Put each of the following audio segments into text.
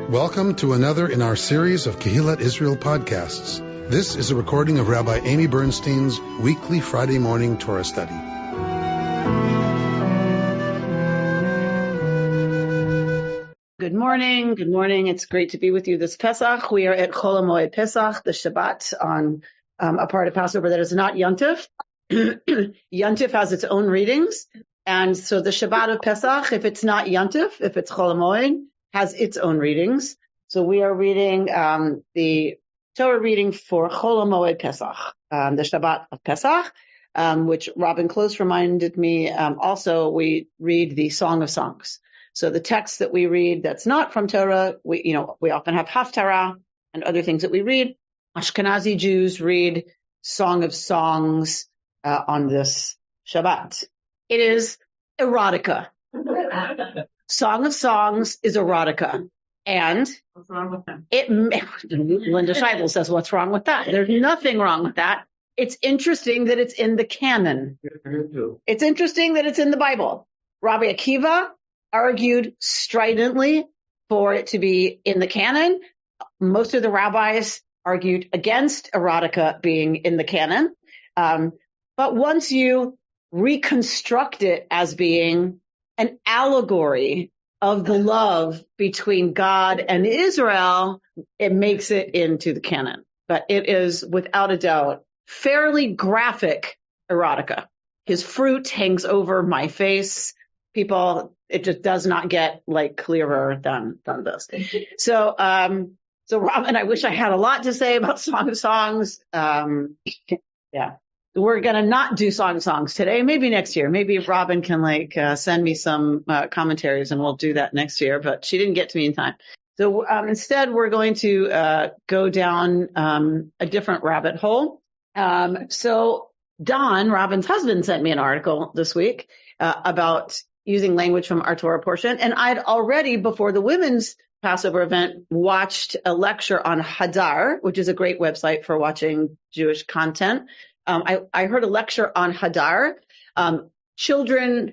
Welcome to another in our series of Kehillat Israel podcasts. This is a recording of Rabbi Amy Bernstein's weekly Friday morning Torah study. Good morning. Good morning. It's great to be with you this Pesach. We are at Hamoed Pesach, the Shabbat on a part of Passover that is not Yontif. Yontif has its own readings. And so the Shabbat of Pesach, if it's not Yontif, if it's Hamoed, has its own readings. So we are reading the Torah reading for Hamoed Pesach, the Shabbat of Pesach, which Robin Close reminded me. Also, we read the Song of Songs. So the text that we read that's not from Torah, we often have Haftarah and other things that we read. Ashkenazi Jews read Song of Songs on this Shabbat. It is erotica. Song of Songs is erotica. And what's wrong with that? Linda Scheidel says, what's wrong with that? There's nothing wrong with that. It's interesting that it's in the canon. It's interesting that it's in the Bible. Rabbi Akiva argued stridently for it to be in the canon. Most of the rabbis argued against erotica being in the canon. But once you reconstruct it as being an allegory of the love between God and Israel, it makes it into the canon. But it is, without a doubt, fairly graphic erotica. His fruit hangs over my face. People, it just does not get clearer than this. So Robin, I wish I had a lot to say about Song of Songs. Yeah. We're going to not do Song of Songs today. Maybe next year. Maybe Robin can send me some commentaries and we'll do that next year, but she didn't get to me in time. So instead, we're going to go down a different rabbit hole. So Don, Robin's husband, sent me an article this week about using language from our Torah portion. And I'd already, before the women's Passover event, watched a lecture on Hadar, which is a great website for watching Jewish content. I heard a lecture on Hadar, children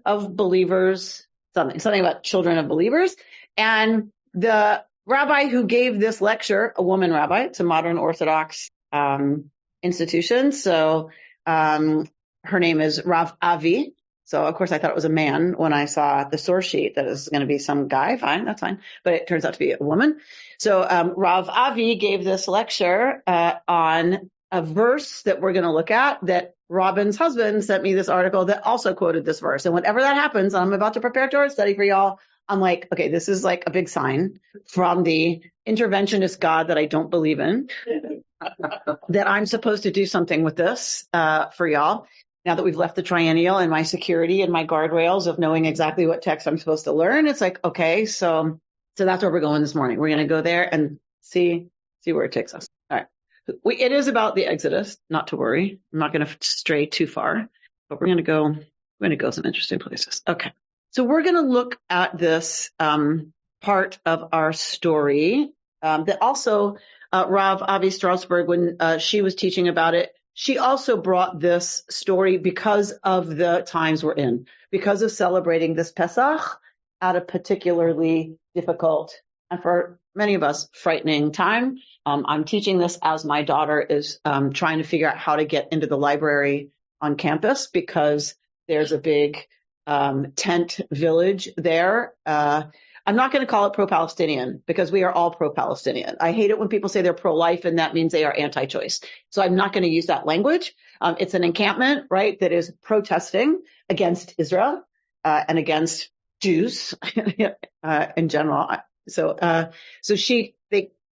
of believers, something about children of believers. And the rabbi who gave this lecture, a woman rabbi, it's a modern Orthodox institution. So her name is Rav Avi. So, of course, I thought it was a man when I saw the source sheet that is going to be some guy. Fine, that's fine. But it turns out to be a woman. So Rav Avi gave this lecture on a verse that we're going to look at that Robin's husband sent me this article that also quoted this verse. And whenever that happens, I'm about to prepare Torah study for y'all. I'm like, okay, this is like a big sign from the interventionist God that I don't believe in, that I'm supposed to do something with this for y'all. Now that we've left the triennial and my security and my guardrails of knowing exactly what text I'm supposed to learn, it's like, okay, so that's where we're going this morning. We're going to go there and see where it takes us. All right. It is about the Exodus, not to worry. I'm not going to stray too far, but we're going to go some interesting places. Okay. So we're going to look at this part of our story that also Rav Avi Strasberg, when she was teaching about it, she also brought this story because of the times we're in, because of celebrating this Pesach at a particularly difficult and for many of us frightening time. I'm teaching this as my daughter is trying to figure out how to get into the library on campus because there's a big tent village there. I'm not going to call it pro-Palestinian because we are all pro-Palestinian. I hate it when people say they're pro-life and that means they are anti-choice. So I'm not going to use that language. It's an encampment, right, that is protesting against Israel and against Jews in general. So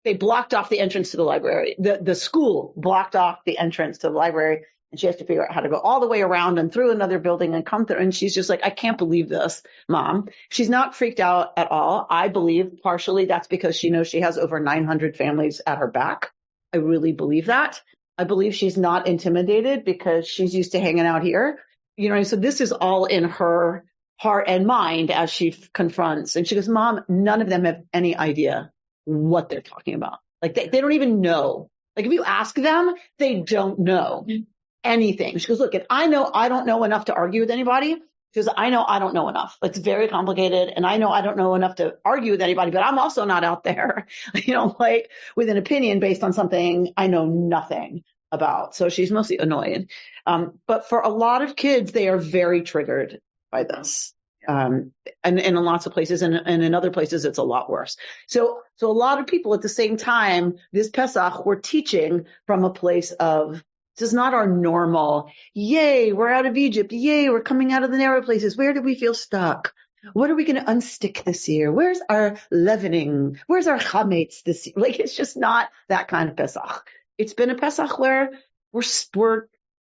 they blocked off the entrance to the library. The school blocked off the entrance to the library. And she has to figure out how to go all the way around and through another building and come through. And she's just like, I can't believe this, Mom. She's not freaked out at all. I believe partially that's because she knows she has over 900 families at her back. I really believe that. I believe she's not intimidated because she's used to hanging out here. So this is all in her heart and mind as she confronts. And she goes, Mom, none of them have any idea what they're talking about. They don't even know. If you ask them, they don't know anything. She goes, look, if I know I don't know enough to argue with anybody, She goes, I know I don't know enough. It's very complicated. And I know I don't know enough to argue with anybody, but I'm also not out there, like with an opinion based on something I know nothing about. So she's mostly annoyed. But for a lot of kids, they are very triggered by this. And in lots of places, and in other places, it's a lot worse. So a lot of people at the same time, this Pesach, we're teaching from a place of, this is not our normal, yay, we're out of Egypt, yay, we're coming out of the narrow places. Where did we feel stuck? What are we going to unstick this year? Where's our leavening? Where's our chametz this year? Like, it's just not that kind of Pesach. It's been a Pesach where we're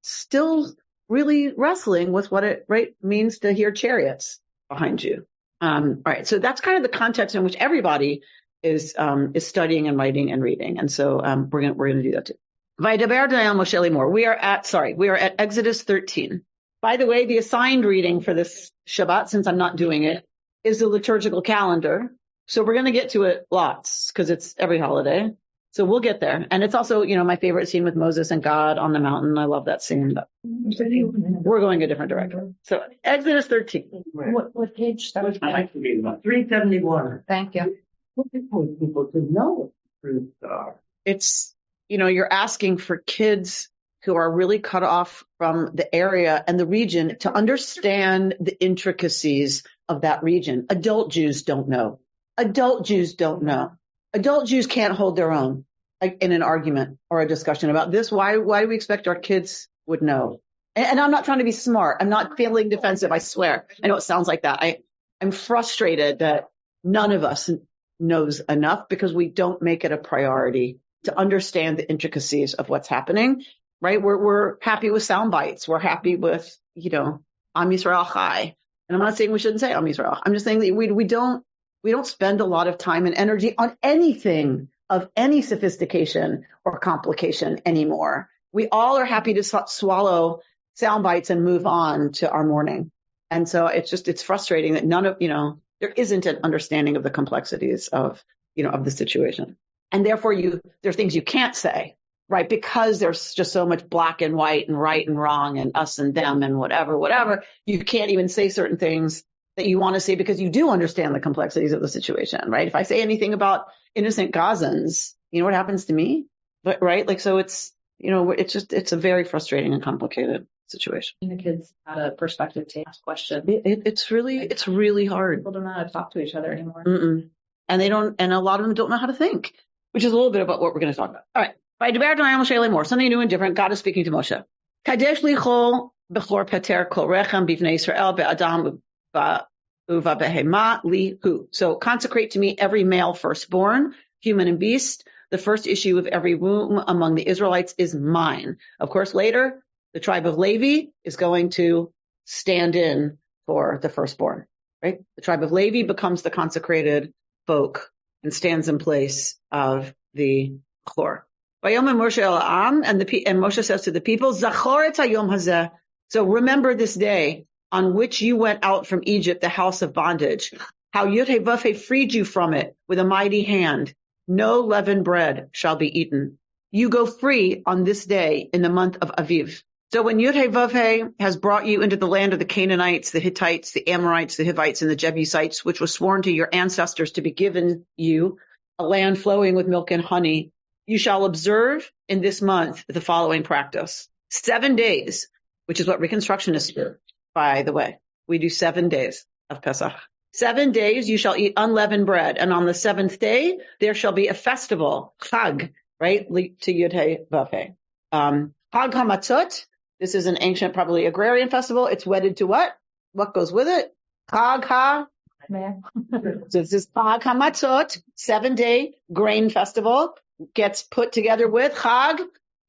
still really wrestling with what it means to hear chariots behind you. Right. So that's kind of the context in which everybody is studying and writing and reading. And so we're going to do that too. We are at Exodus 13. By the way, the assigned reading for this Shabbat, since I'm not doing it, is the liturgical calendar. So we're going to get to it lots because it's every holiday. So we'll get there. And it's also, my favorite scene with Moses and God on the mountain. I love that scene. But we're going a different direction. So Exodus 13. What page? That was 371. Thank you. What people to know what truths are. It's, you're asking for kids who are really cut off from the area and the region to understand the intricacies of that region. Adult Jews don't know. Adult Jews don't know. Adult Jews can't hold their own in an argument or a discussion about this. Why do we expect our kids would know? And I'm not trying to be smart. I'm not feeling defensive. I swear. I know it sounds like that. I'm frustrated that none of us knows enough because we don't make it a priority to understand the intricacies of what's happening, right? We're happy with sound bites. We're happy with, Am Yisrael Chai. And I'm not saying we shouldn't say Am Yisrael. I'm just saying that we don't spend a lot of time and energy on anything of any sophistication or complication anymore. We all are happy to swallow sound bites and move on to our morning. And so it's frustrating that there isn't an understanding of the complexities of the situation. And therefore there's things you can't say, right? Because there's just so much black and white and right and wrong and us and them and whatever. You can't even say certain things that you want to say because you do understand the complexities of the situation, right? If I say anything about innocent Gazans, what happens to me? But, right? So it's a very frustrating and complicated situation. The kids had a perspective to ask questions. It's really hard. People don't know how to talk to each other anymore. Mm-mm. And a lot of them don't know how to think, which is a little bit about what we're going to talk about. All right. By Debar D'Ayam Shele more, something new and different. God is speaking to Moshe. Kadesh lichol b'chor pater kol rechem b'vnei Yisrael be'adam uva behema lihu. So consecrate to me every male firstborn, human and beast. The first issue of every womb among the Israelites is mine. Of course, later, the tribe of Levi is going to stand in for the firstborn, right? The tribe of Levi becomes the consecrated folk and stands in place of the Chor. Vayomer Moshe el Am, and Moshe says to the people, Zachor et hayom hazeh. So remember this day on which you went out from Egypt, the house of bondage, how Yud-Heh-Vav-Heh freed you from it with a mighty hand. No leavened bread shall be eaten. You go free on this day in the month of Aviv. So when Yud-Heh-Vav-Heh has brought you into the land of the Canaanites, the Hittites, the Amorites, the Hivites, and the Jebusites, which was sworn to your ancestors to be given you, a land flowing with milk and honey, you shall observe in this month the following practice. 7 days, which is what Reconstructionists do, by the way. We do 7 days of Pesach. 7 days you shall eat unleavened bread, and on the seventh day there shall be a festival, Chag, right, to Yud-Heh-Vav-Heh. Chag HaMatzot. This is an ancient, probably agrarian festival. It's wedded to what? What goes with it? Chag Ha. So this is Chag HaMatzot, 7-day grain festival, gets put together with Chag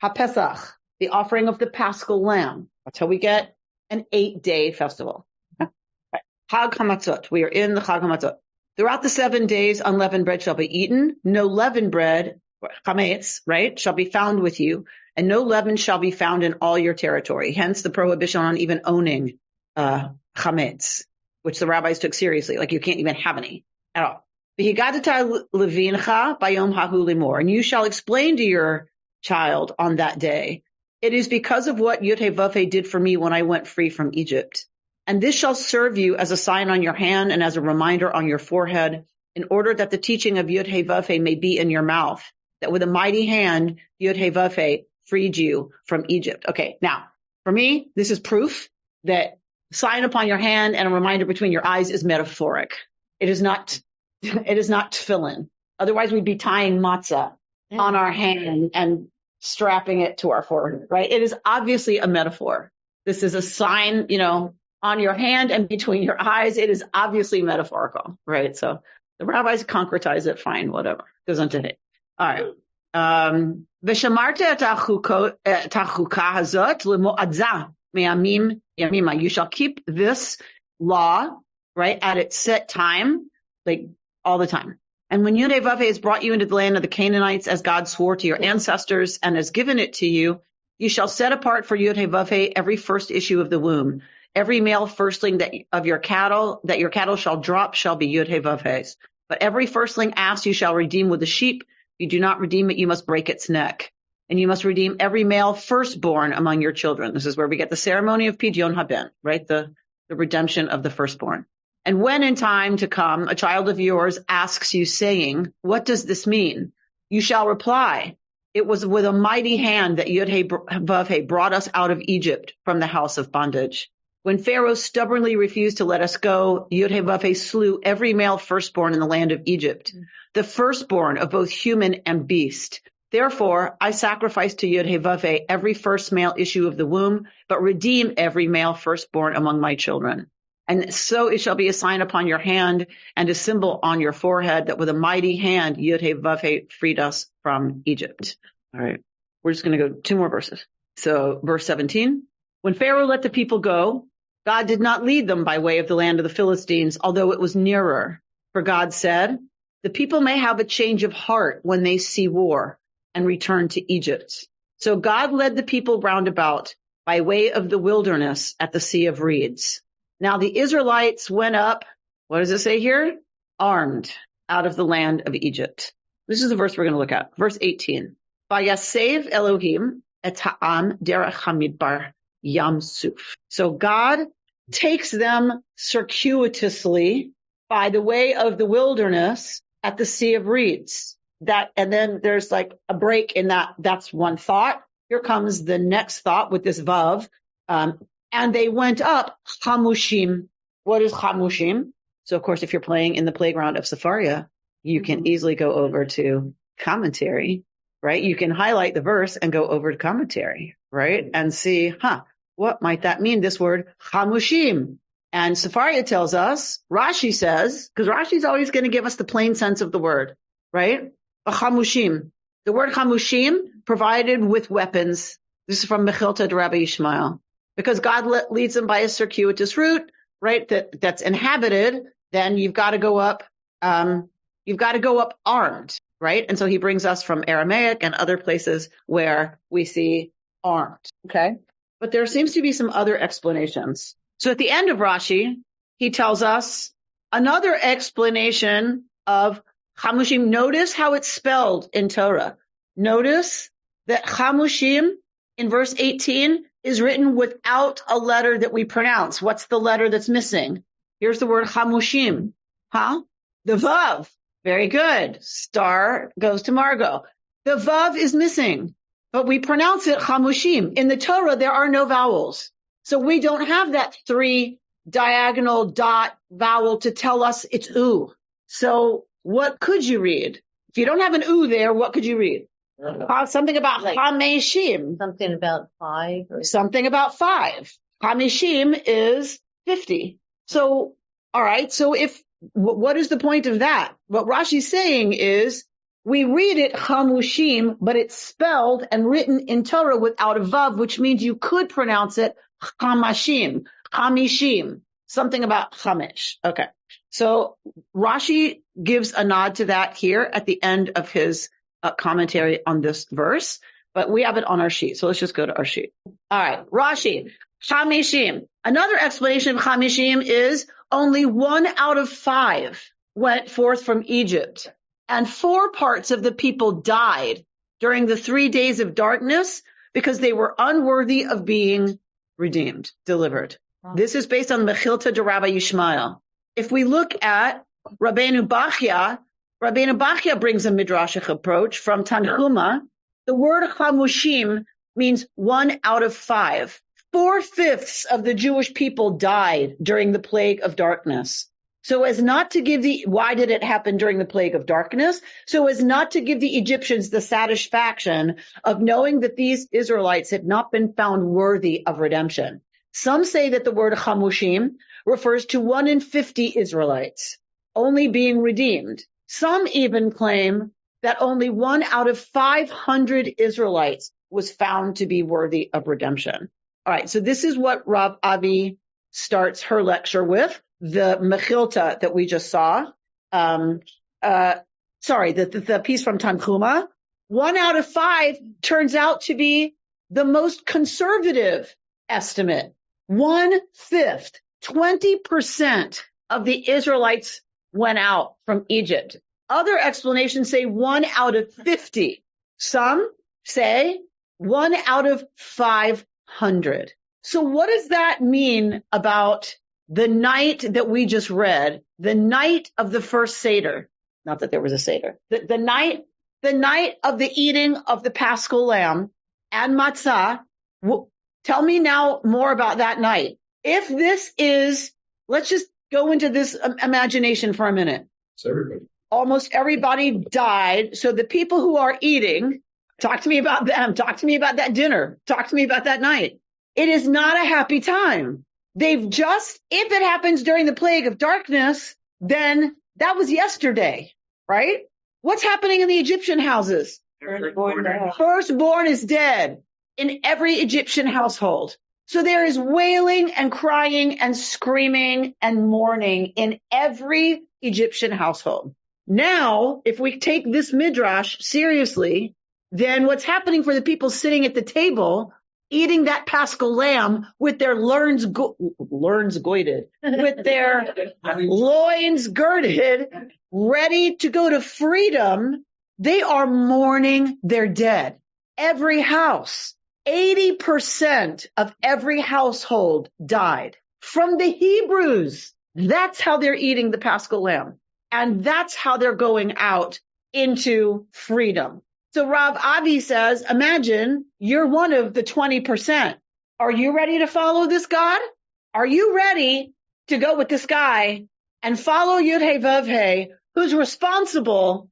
HaPesach, the offering of the Paschal Lamb. That's how we get an 8-day festival. Right. Chag HaMatzot. We are in the Chag HaMatzot. Throughout the 7 days, unleavened bread shall be eaten. No leavened bread, chametz, right, shall be found with you. And no leaven shall be found in all your territory. Hence the prohibition on even owning chametz, which the rabbis took seriously. Like you can't even have any at all. And you shall explain to your child on that day, it is because of what Yud-Heh-Vav-Heh did for me when I went free from Egypt. And this shall serve you as a sign on your hand and as a reminder on your forehead, in order that the teaching of Yud He Vav He may be in your mouth, that with a mighty hand Yud He Vav He freed you from Egypt. Okay, now, for me, this is proof that sign upon your hand and a reminder between your eyes is metaphoric. It is not tefillin. Otherwise, we'd be tying matzah on our hand and strapping it to our forehead, right? It is obviously a metaphor. This is a sign, on your hand and between your eyes. It is obviously metaphorical, right? So the rabbis concretize it, fine, whatever. Goes on to it. All right. V'shamarta et hachukah hazot l'mo'adzah me'amim yamima. You shall keep this law, right, at its set time, like all the time. And when Yud He Vav He has brought you into the land of the Canaanites, as God swore to your ancestors and has given it to you, you shall set apart for Yud He Vav He every first issue of the womb. Every male firstling that your cattle shall drop shall be Yud He Vav He's. But every firstling ass you shall redeem with the sheep. If you do not redeem it, you must break its neck. And you must redeem every male firstborn among your children. This is where we get the ceremony of Pidyon Haben, right? The redemption of the firstborn. And when in time to come, a child of yours asks you, saying, what does this mean? You shall reply, it was with a mighty hand that Yud He Vav He brought us out of Egypt from the house of bondage. When Pharaoh stubbornly refused to let us go, Yud He Vav He slew every male firstborn in the land of Egypt, the firstborn of both human and beast. Therefore, I sacrifice to Yud He Vav He every first male issue of the womb, but redeem every male firstborn among my children. And so it shall be a sign upon your hand and a symbol on your forehead that with a mighty hand Yud He Vav He freed us from Egypt. All right, we're just going to go 2 more verses. So verse 17, when Pharaoh let the people go, God did not lead them by way of the land of the Philistines, although it was nearer. For God said, the people may have a change of heart when they see war and return to Egypt. So God led the people round about by way of the wilderness at the Sea of Reeds. Now the Israelites went up, what does it say here? Armed out of the land of Egypt. This is the verse we're going to look at. Verse 18. Vayasev Elohim et ha'am derech hamidbar yam suf. So God takes them circuitously by the way of the wilderness at the Sea of Reeds. And then there's like a break in that. That's one thought. Here comes the next thought with this vav. And they went up Hamushim. What is Hamushim? So, of course, if you're playing in the playground of Sepharia, you can easily go over to commentary, right? You can highlight the verse and go over to commentary, right? And see, what might that mean? This word Hamushim. And Sepharia tells us, Rashi says, because Rashi's always going to give us the plain sense of the word, right? Hamushim. The word Hamushim, provided with weapons. This is from Mechilta to Rabbi Ishmael. Because God leads them by a circuitous route, right? That's inhabited, then you've got to go up armed, right? And so he brings us from Aramaic and other places where we see armed, okay? But there seems to be some other explanations. So at the end of Rashi, he tells us another explanation of Hamushim. Notice how it's spelled in Torah. Notice that Hamushim in verse 18 is written without a letter that we pronounce. What's the letter that's missing? Here's the word Hamushim. The Vav. Very good. Star goes to Margot. The Vav is missing, but we pronounce it Hamushim. In the Torah, there are no vowels. So we don't have that 3 diagonal dot vowel to tell us it's U. So what could you read? If you don't have an U there, what could you read? Something about Hameshim. Something about 5. Something about 5. Hameshim is 50. So, all right. So what is the point of that? What Rashi's saying is we read it Hamushim, but it's spelled and written in Torah without a vav, which means you could pronounce it Hamashim, Hamishim, something about Hamish. Okay. So Rashi gives a nod to that here at the end of his commentary on this verse, but we have it on our sheet. So let's just go to our sheet. All right. Rashi, Hamishim. Another explanation of Hamishim is only 1 out of 5 went forth from Egypt, and 4 parts of the people died during the 3 days of darkness because they were unworthy of being redeemed, delivered. This is based on Mechilta de Rabbi Yishmael. If we look at Rabbeinu Bachya brings a midrashic approach from Tanhuma. The word chamushim means 1 out of 5. 4/5 of the Jewish people died during the plague of darkness. So as not to give why did it happen during the plague of darkness? So as not to give the Egyptians the satisfaction of knowing that these Israelites had not been found worthy of redemption. Some say that the word chamushim refers to 1 in 50 Israelites only being redeemed. Some even claim that only 1 out of 500 Israelites was found to be worthy of redemption. All right, so this is what Rav Avi starts her lecture with, the Mechilta that we just saw. The piece from Tanhuma. 1 out of 5 turns out to be the most conservative estimate. 1/5, 20% of the Israelites went out from Egypt. Other explanations say 1 out of 50. Some say 1 out of 500. So what does that mean about the night that we just read, the night of the first Seder? Not that there was a Seder. The night of the eating of the Paschal lamb and matzah. Tell me now more about that night. If this is, let's just go into this imagination for a minute. It's everybody. Almost everybody died. So the people who are eating, talk to me about them. Talk to me about that dinner. Talk to me about that night. It is not a happy time. If it happens during the plague of darkness, then that was yesterday, right? What's happening in the Egyptian houses? Firstborn is dead in every Egyptian household. So there is wailing and crying and screaming and mourning in every Egyptian household. Now, if we take this midrash seriously, then what's happening for the people sitting at the table, eating that Paschal lamb with their loins girded, with their loins girded, ready to go to freedom, they are mourning their dead. Every house, 80% of every household died from the Hebrews. That's how they're eating the Paschal lamb. And that's how they're going out into freedom. So Rav Avi says, imagine you're one of the 20%. Are you ready to follow this God? Are you ready to go with this guy and follow Yud-Heh Vav-Heh, who's responsible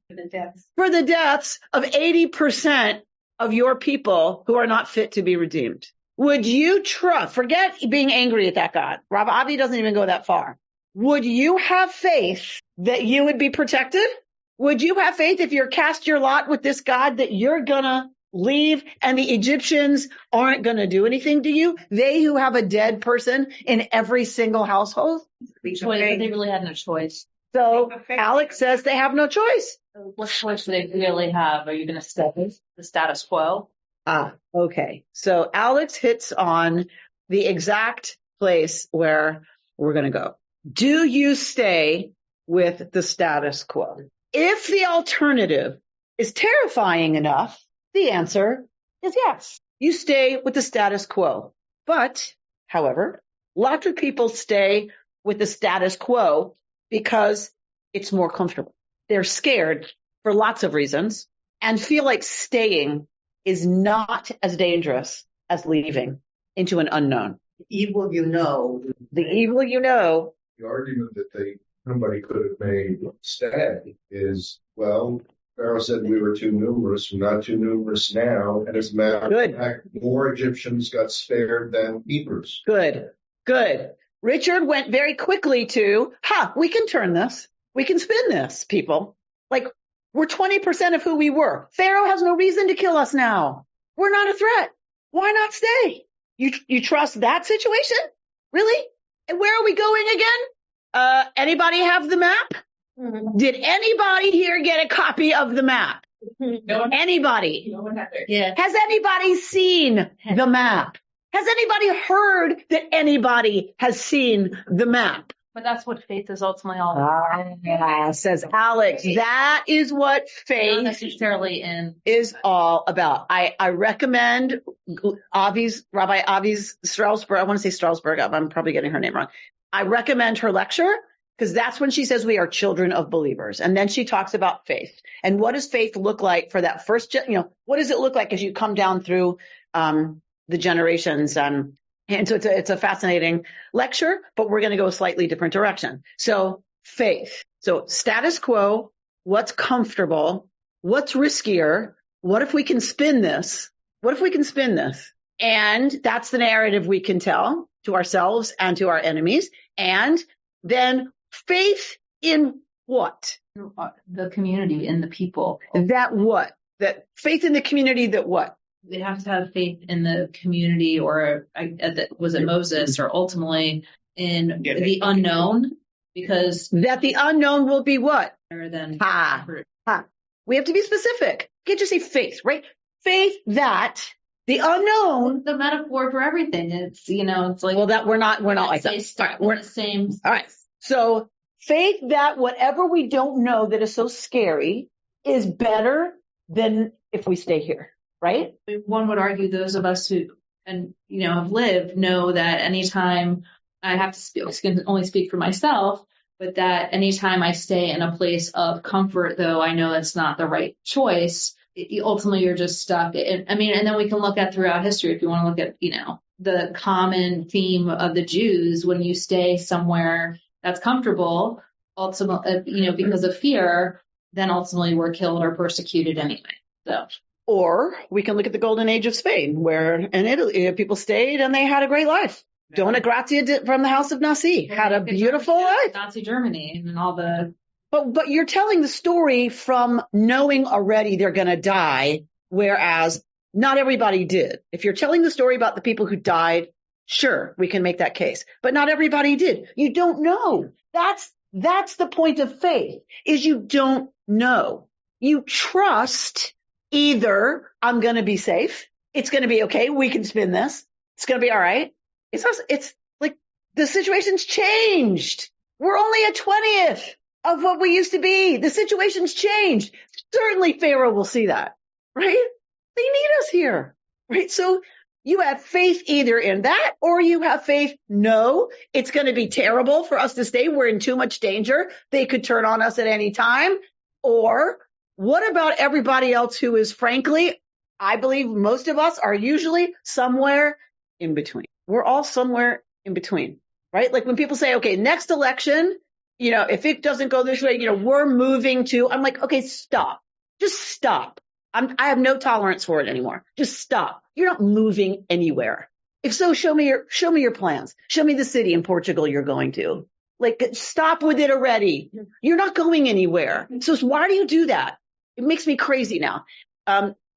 for the deaths of 80% of your people who are not fit to be redeemed? Would you trust, forget being angry at that God. Rav Avi doesn't even go that far. Would you have faith that you would be protected? Would you have faith if you're cast your lot with this God that you're gonna leave and the Egyptians aren't gonna do anything to you? They who have a dead person in every single household? They really had no choice. So Alex says they have no choice. What choice do they really have? Are you going to stay with the status quo? Okay. So Alex hits on the exact place where we're going to go. Do you stay with the status quo? If the alternative is terrifying enough, the answer is yes. You stay with the status quo. But, however, lots of people stay with the status quo because it's more comfortable. They're scared for lots of reasons and feel like staying is not as dangerous as leaving into an unknown. The evil you know. The evil you know. The argument that somebody could have made stay is, well, Pharaoh said we were too numerous. We're not too numerous now. And as a matter of fact, more Egyptians got spared than Hebrews. Good. Richard went very quickly to, we can turn this. We can spin this, people. Like, we're 20% of who we were. Pharaoh has no reason to kill us now. We're not a threat. Why not stay? You trust that situation? Really? And where are we going again? Anybody have the map? Mm-hmm. Did anybody here get a copy of the map? No one. Anybody? No one had it. Yeah. Has anybody seen the map? Has anybody heard that anybody has seen the map? But that's what faith is ultimately all about. Says Alex. That is what Not faith necessarily in. is all about. I recommend Rabbi Avi's Strasberg. I want to say Strasberg. I'm probably getting her name wrong. I recommend her lecture because that's when she says we are children of believers. And then she talks about faith. And what does faith look like for that first, what does it look like as you come down through the generations? And so it's a fascinating lecture, but we're going to go a slightly different direction. So faith. So status quo, what's comfortable, what's riskier? What if we can spin this? What if we can spin this? And that's the narrative we can tell to ourselves and to our enemies. And then faith in what? The community and the people. That what? That faith in the community that what? They have to have faith in the community, or was it Moses, or ultimately in the unknown, because that the unknown will be what? Better than We have to be specific. You can't just say faith, right? Faith that the unknown. The metaphor for everything. It's it's like, well, that we're not like that. All right, we're the same. All right. So faith that whatever we don't know that is so scary is better than if we stay here. Right? One would argue those of us who have lived know that anytime I have to can only speak for myself, but that anytime I stay in a place of comfort, though I know it's not the right choice, ultimately you're just stuck. And then we can look at throughout history, if you want to look at, the common theme of the Jews, when you stay somewhere that's comfortable, ultimately, because of fear, then ultimately we're killed or persecuted anyway. So. Or we can look at the golden age of Spain, where in Italy people stayed and they had a great life. Dona Grazia from the House of Nasi had a beautiful life. Nazi Germany and all the. But you're telling the story from knowing already they're going to die, whereas not everybody did. If you're telling the story about the people who died, sure, we can make that case. But not everybody did. You don't know. That's the point of faith, is you don't know. You trust. Either I'm going to be safe. It's going to be okay. We can spin this. It's going to be all right. It's like the situation's changed. We're only a 20th of what we used to be. The situation's changed. Certainly Pharaoh will see that, right? They need us here, right? So you have faith either in that, or you have faith, no, it's going to be terrible for us to stay. We're in too much danger. They could turn on us at any time. Or what about everybody else who is, frankly, I believe most of us are usually somewhere in between. We're all somewhere in between, right? Like when people say, okay, next election, if it doesn't go this way, we're moving to, I'm like, okay, stop. Just stop. I have no tolerance for it anymore. Just stop. You're not moving anywhere. If so, show me your plans. Show me the city in Portugal you're going to. Like, stop with it already. You're not going anywhere. So why do you do that? It makes me crazy now.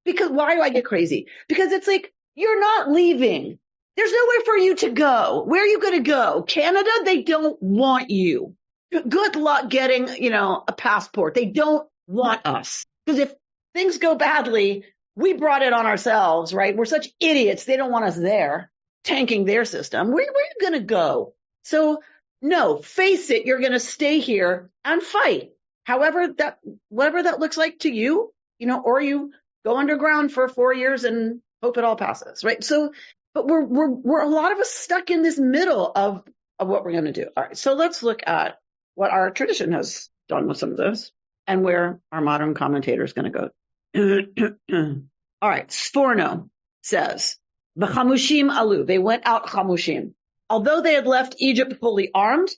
Because why do I get crazy? Because it's like, you're not leaving. There's nowhere for you to go. Where are you going to go? Canada, they don't want you. Good luck getting, a passport. They don't want us. Because if things go badly, we brought it on ourselves, right? We're such idiots. They don't want us there, tanking their system. Where are you going to go? So no, face it. You're going to stay here and fight. Whatever that looks like to you, or you go underground for 4 years and hope it all passes, right? So, but we're a lot of us stuck in this middle of what we're going to do. All right. So let's look at what our tradition has done with some of this and where our modern commentator is going to go. All right. Sforno says, V'chamushim alu. They went out chamushim. Although they had left Egypt fully armed,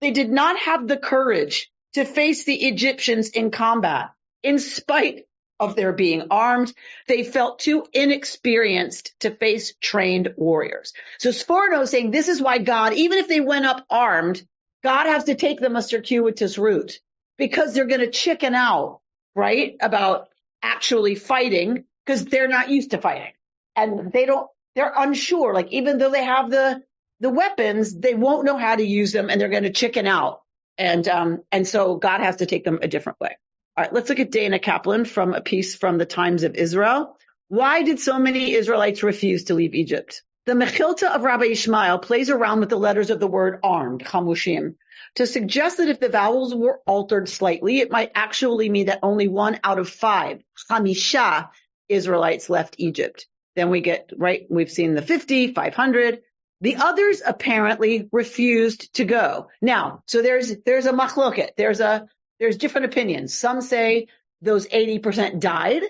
they did not have the courage to face the Egyptians in combat. In spite of their being armed, they felt too inexperienced to face trained warriors. So Sforno is saying this is why God, even if they went up armed, God has to take them a circuitous route because they're going to chicken out, right, about actually fighting because they're not used to fighting. And they're unsure. Like, even though they have the weapons, they won't know how to use them and they're going to chicken out. And so God has to take them a different way. All right, let's look at Dana Kaplan from a piece from the Times of Israel. Why did so many Israelites refuse to leave Egypt? The Mechilta of Rabbi Ishmael plays around with the letters of the word armed, chamushim, to suggest that if the vowels were altered slightly, it might actually mean that only 1 out of 5, Hamisha, Israelites left Egypt. Then we get, right, we've seen the 50, 500. The others apparently refused to go. Now, so there's a machloket. There's different opinions. Some say those 80% died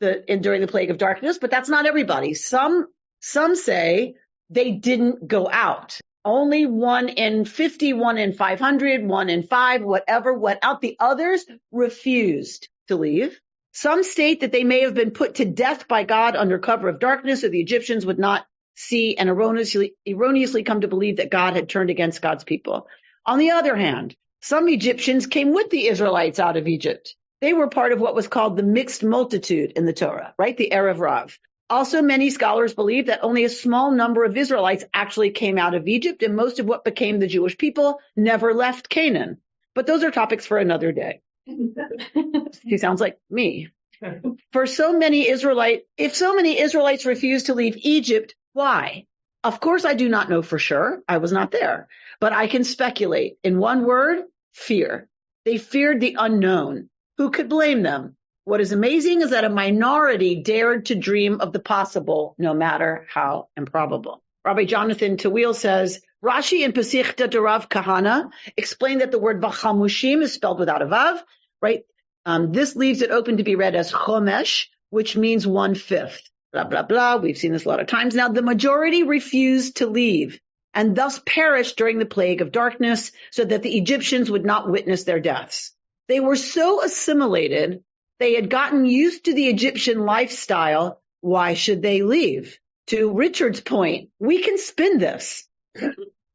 during the plague of darkness, but that's not everybody. Some say they didn't go out. Only 1 in 50, 1 in 500, 1 in 5, whatever went out. The others refused to leave. Some state that they may have been put to death by God under cover of darkness, so the Egyptians would not see and erroneously come to believe that God had turned against God's people. On the other hand, some Egyptians came with the Israelites out of Egypt. They were part of what was called the mixed multitude in the Torah, right? The Erev Rav. Also, many scholars believe that only a small number of Israelites actually came out of Egypt, and most of what became the Jewish people never left Canaan. But those are topics for another day. He sounds like me. If so many Israelites refused to leave Egypt, why? Of course, I do not know for sure. I was not there. But I can speculate. In one word, fear. They feared the unknown. Who could blame them? What is amazing is that a minority dared to dream of the possible, no matter how improbable. Rabbi Jonathan Tawil says, Rashi in Pesichta de Rav Kahana explained that the word Vachamushim is spelled without a vav, right? This leaves it open to be read as Chomesh, which means 1/5. Blah, blah, blah. We've seen this a lot of times. Now, the majority refused to leave and thus perished during the plague of darkness so that the Egyptians would not witness their deaths. They were so assimilated, they had gotten used to the Egyptian lifestyle. Why should they leave? To Richard's point, we can spin this.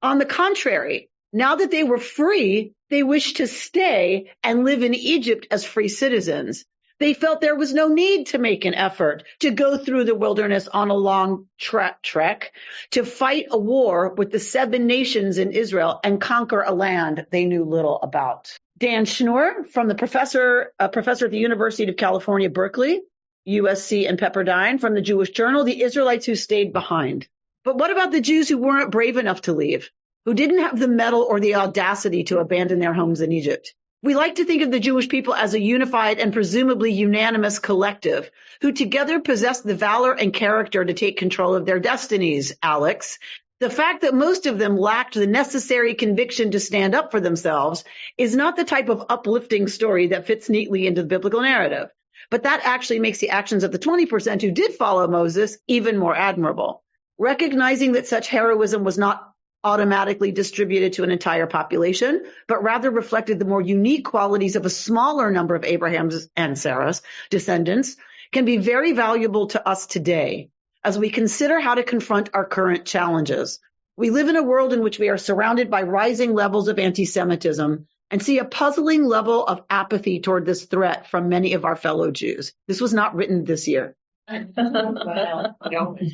On the contrary, now that they were free, they wished to stay and live in Egypt as free citizens. They felt there was no need to make an effort to go through the wilderness on a long trek to fight a war with the 7 nations in Israel and conquer a land they knew little about. Dan Schnur, from the professor at the University of California, Berkeley, USC and Pepperdine, from the Jewish Journal, the Israelites who stayed behind. But what about the Jews who weren't brave enough to leave, who didn't have the mettle or the audacity to abandon their homes in Egypt? We like to think of the Jewish people as a unified and presumably unanimous collective who together possess the valor and character to take control of their destinies, Alex. The fact that most of them lacked the necessary conviction to stand up for themselves is not the type of uplifting story that fits neatly into the biblical narrative. But that actually makes the actions of the 20% who did follow Moses even more admirable. Recognizing that such heroism was not automatically distributed to an entire population, but rather reflected the more unique qualities of a smaller number of Abraham's and Sarah's descendants, can be very valuable to us today as we consider how to confront our current challenges. We live in a world in which we are surrounded by rising levels of anti-Semitism and see a puzzling level of apathy toward this threat from many of our fellow Jews. This was not written this year.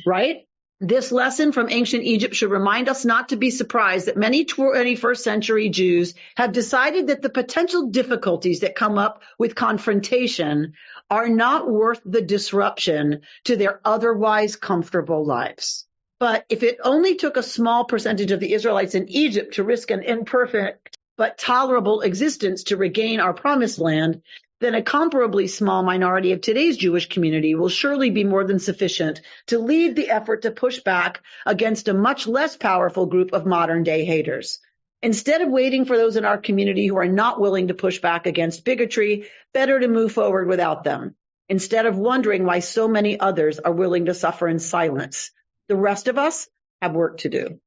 Right? This lesson from ancient Egypt should remind us not to be surprised that many 21st century Jews have decided that the potential difficulties that come up with confrontation are not worth the disruption to their otherwise comfortable lives. But if it only took a small percentage of the Israelites in Egypt to risk an imperfect but tolerable existence to regain our promised land, then a comparably small minority of today's Jewish community will surely be more than sufficient to lead the effort to push back against a much less powerful group of modern-day haters. Instead of waiting for those in our community who are not willing to push back against bigotry, better to move forward without them. Instead of wondering why so many others are willing to suffer in silence, the rest of us have work to do.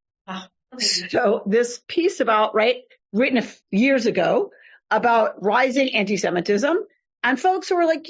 So this piece about, written years ago, about rising anti-Semitism, and folks who were like,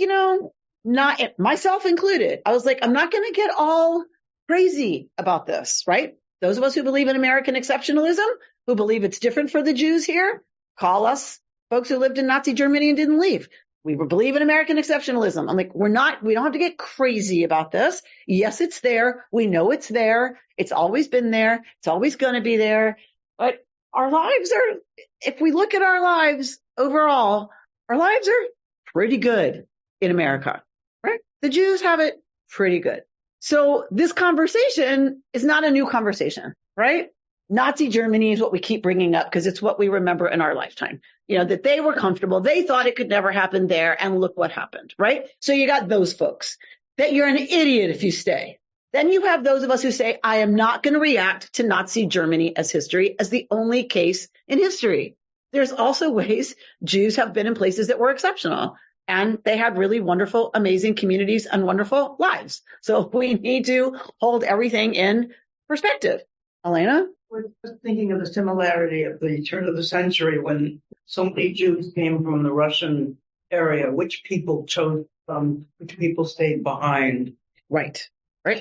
not myself included. I was like, I'm not going to get all crazy about this, right? Those of us who believe in American exceptionalism, who believe it's different for the Jews here, call us folks who lived in Nazi Germany and didn't leave. We believe in American exceptionalism. I'm like, we don't have to get crazy about this. Yes, it's there. We know it's there. It's always been there. It's always going to be there. But our lives are, if we look at our lives overall, our lives are pretty good in America, right? The Jews have it pretty good. So this conversation is not a new conversation, right? Nazi Germany is what we keep bringing up because it's what we remember in our lifetime. That they were comfortable. They thought it could never happen there. And look what happened, right? So you got those folks that you're an idiot if you stay. Then you have those of us who say, I am not going to react to Nazi Germany as history as the only case in history. There's also ways Jews have been in places that were exceptional and they had really wonderful, amazing communities and wonderful lives. So we need to hold everything in perspective. Alana? We're just thinking of the similarity of the turn of the century when so many Jews came from the Russian area. Which people chose from, which people stayed behind. Right.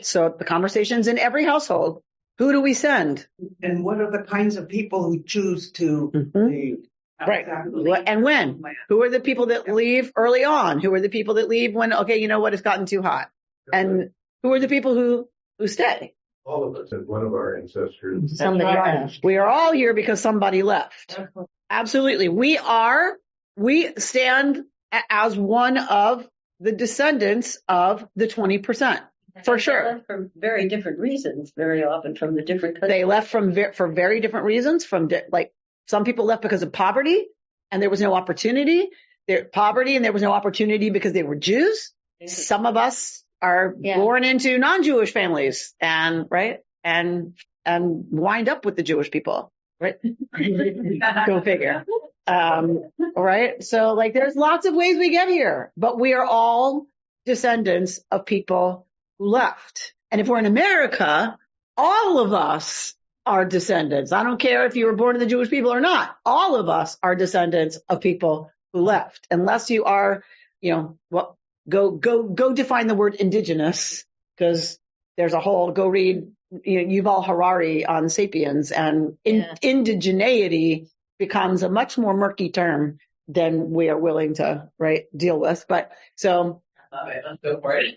So the conversation's in every household. Who do we send? And what are the kinds of people who choose to leave? Right. And when? Who are the people that leave early on? Who are the people that leave when, okay, you know what, it's gotten too hot? And who are the people who stay? All of us, and one of our ancestors. Somebody left. We are all here because somebody left. Absolutely. We stand as one of the descendants of the 20%. For sure. For very different reasons, very often from the different countries. They left for very different reasons. Some people left because of poverty and there was no opportunity. Poverty and there was no opportunity because they were Jews. Some of us are born into non-Jewish families and wind up with the Jewish people, right? Go figure. Right. So there's lots of ways we get here, but we are all descendants of people who left. And if we're in America, all of us are descendants. I don't care if you were born to the Jewish people or not. All of us are descendants of people who left, unless you are, go define the word indigenous, because there's a whole, go read Yuval Harari on Sapiens, and indigeneity becomes a much more murky term than we are willing to deal with. But so. Let's go for it.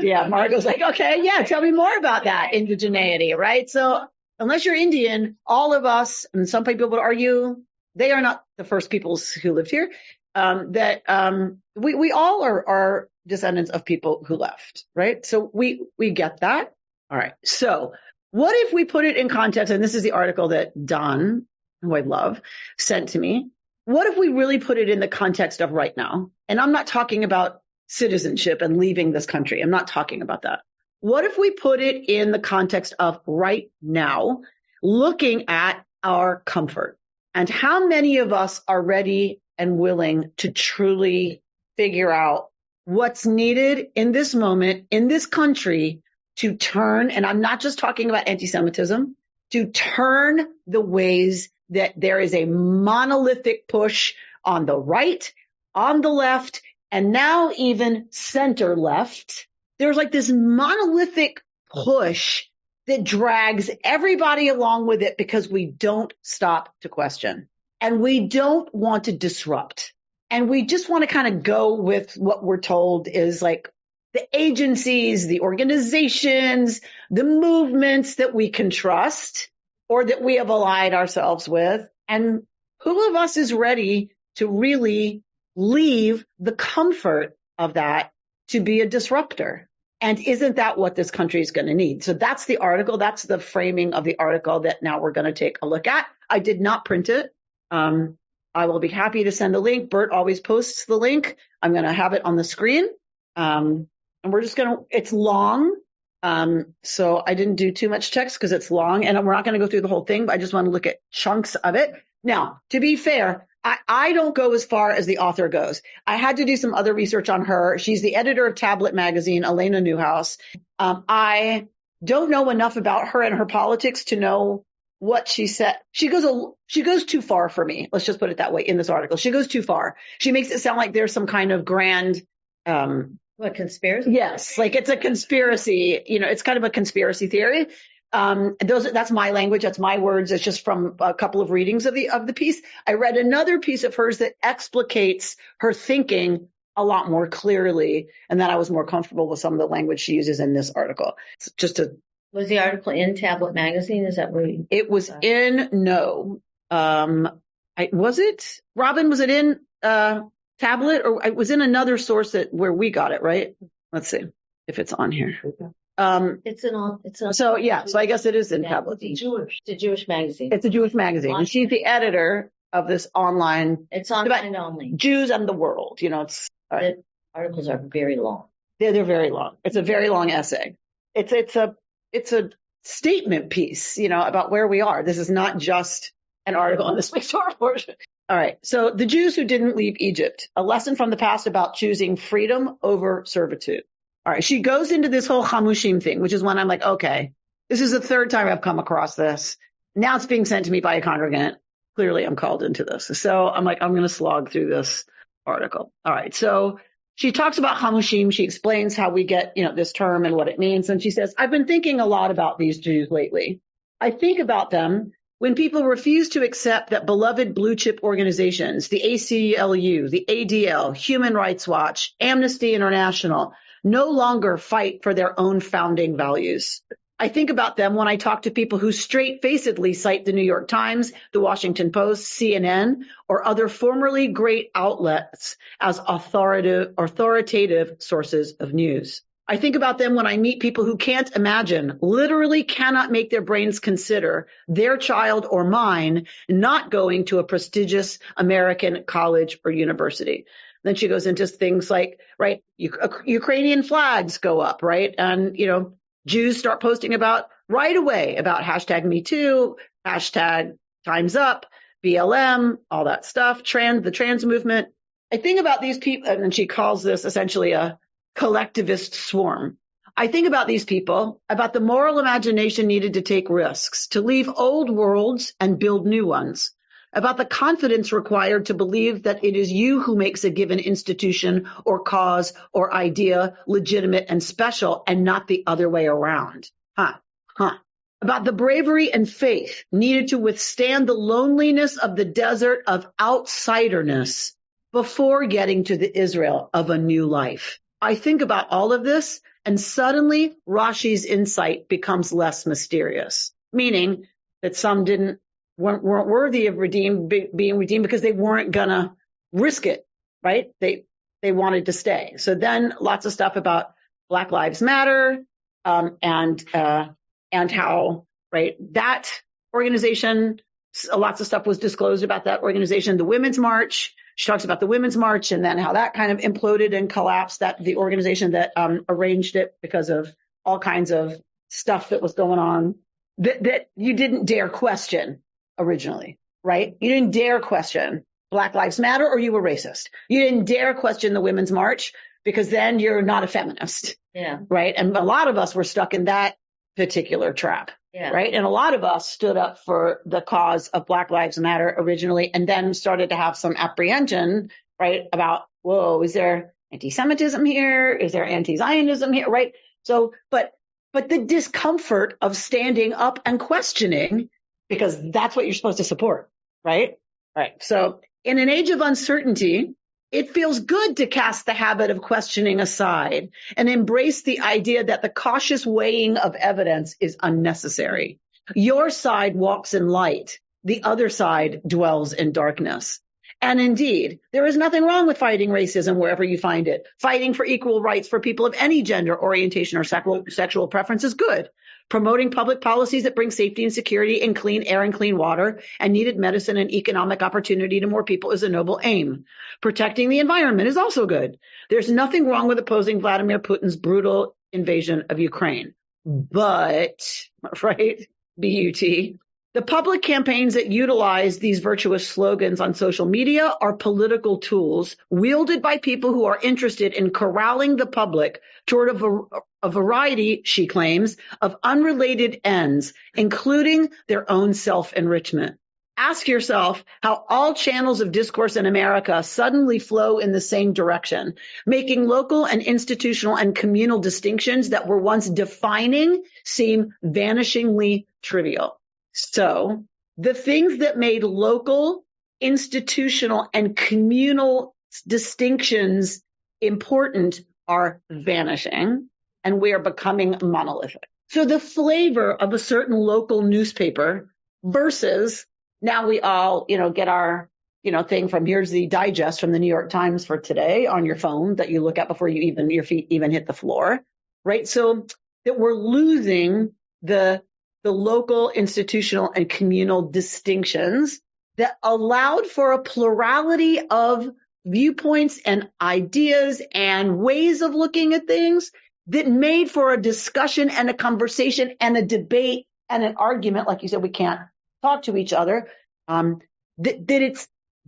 Yeah, Margot's like, okay, tell me more about that indigeneity, right? So unless you're Indian, all of us, and some people would argue they are not the first peoples who lived here, we all are descendants of people who left, right? So we get that. All right. So what if we put it in context, and this is the article that Don, who I love, sent to me. What if we really put it in the context of right now? And I'm not talking about citizenship and leaving this country. I'm not talking about that. What if we put it in the context of right now, looking at our comfort, and how many of us are ready and willing to truly figure out what's needed in this moment, in this country, to turn, and I'm not just talking about anti-Semitism, to turn the ways that there is a monolithic push on the right, on the left, and now even center left. There's this monolithic push that drags everybody along with it because we don't stop to question. And we don't want to disrupt. And we just want to kind of go with what we're told is the agencies, the organizations, the movements that we can trust or that we have allied ourselves with. And who of us is ready to really leave the comfort of that to be a disruptor? And isn't that what this country is going to need? So that's the article. That's the framing of the article that now we're going to take a look at. I did not print it. I will be happy to send a link. Bert always posts the link. I'm going to have it on the screen. And we're just it's long. So I didn't do too much text because it's long, and we're not going to go through the whole thing, but I just want to look at chunks of it. Now, to be fair, I don't go as far as the author goes. I had to do some other research on her. She's the editor of Tablet magazine, Alana Newhouse. I don't know enough about her and her politics to know what she said. She goes too far for me. Let's just put it that way in this article. She goes too far. She makes it sound like there's some kind of grand, what, conspiracy? Yes. It's a conspiracy, it's kind of a conspiracy theory. That's my language. That's my words. It's just from a couple of readings of the piece. I read another piece of hers that explicates her thinking a lot more clearly, and then I was more comfortable with some of the language she uses in this article. Was the article in Tablet magazine? Is that where it was in? No. Was it, Robin? Was it in Tablet, or it was in another source where we got it, right? Let's see if it's on here. So I guess it is in tablets. It's a Jewish magazine. It's a Jewish magazine. And she's the editor of this online. It's online only. Jews and the world. The articles are very long. They're very long. It's a very long essay. It's a statement piece, about where we are. This is not just an article on this week's Torah portion. All right. So the Jews who didn't leave Egypt, a lesson from the past about choosing freedom over servitude. All right. She goes into this whole chamushim thing, which is when I'm like, okay, this is the third time I've come across this. Now it's being sent to me by a congregant. Clearly I'm called into this. So I'm like, I'm going to slog through this article. All right. So she talks about chamushim. She explains how we get, this term and what it means. And she says, I've been thinking a lot about these Jews lately. I think about them when people refuse to accept that beloved blue chip organizations, the ACLU, the ADL, Human Rights Watch, Amnesty International, no longer fight for their own founding values. I think about them when I talk to people who straight-facedly cite the New York Times, the Washington Post, CNN, or other formerly great outlets as authoritative sources of news. I think about them when I meet people who can't imagine, literally cannot make their brains consider their child or mine not going to a prestigious American college or university. Then she goes into things like, right, Ukrainian flags go up, right? And, Jews start posting right away about hashtag Me Too, hashtag Time's Up, BLM, all that stuff, the trans movement. I think about these people, and she calls this essentially a collectivist swarm. I think about these people, about the moral imagination needed to take risks, to leave old worlds and build new ones, about the confidence required to believe that it is you who makes a given institution or cause or idea legitimate and special and not the other way around. About the bravery and faith needed to withstand the loneliness of the desert of outsiderness before getting to the Israel of a new life. I think about all of this, and suddenly Rashi's insight becomes less mysterious, meaning that some weren't worthy of being redeemed because they weren't gonna risk it, right? They wanted to stay. So then lots of stuff about Black Lives Matter, and how, right, that organization, lots of stuff was disclosed about that organization. The Women's March, she talks about the Women's March and then how that kind of imploded and collapsed, that the organization that arranged it because of all kinds of stuff that was going on that you didn't dare question originally, right? You didn't dare question Black Lives Matter or you were racist. You didn't dare question the Women's March because then you're not a feminist. Yeah. Right? And a lot of us were stuck in that particular trap. Yeah. Right? And a lot of us stood up for the cause of Black Lives Matter originally and then started to have some apprehension, right, about, whoa, is there anti-Semitism here? Is there anti-Zionism here? Right? So, but the discomfort of standing up and questioning, because that's what you're supposed to support, right? Right. So in an age of uncertainty, it feels good to cast the habit of questioning aside and embrace the idea that the cautious weighing of evidence is unnecessary. Your side walks in light. The other side dwells in darkness. And indeed, there is nothing wrong with fighting racism wherever you find it. Fighting for equal rights for people of any gender, orientation, or sexual preference is good. Promoting public policies that bring safety and security and clean air and clean water and needed medicine and economic opportunity to more people is a noble aim. Protecting the environment is also good. There's nothing wrong with opposing Vladimir Putin's brutal invasion of Ukraine. But, right, BUT, the public campaigns that utilize these virtuous slogans on social media are political tools wielded by people who are interested in corralling the public toward a variety, she claims, of unrelated ends, including their own self-enrichment. Ask yourself how all channels of discourse in America suddenly flow in the same direction, making local and institutional and communal distinctions that were once defining seem vanishingly trivial. So the things that made local, institutional, and communal distinctions important are vanishing, and we are becoming monolithic. So the flavor of a certain local newspaper versus now we all, get our, thing from here's the digest from the New York Times for today on your phone that you look at before your feet even hit the floor, right? So that we're losing the local, institutional, and communal distinctions that allowed for a plurality of viewpoints and ideas and ways of looking at things that made for a discussion and a conversation and a debate and an argument. Like you said, we can't talk to each other. That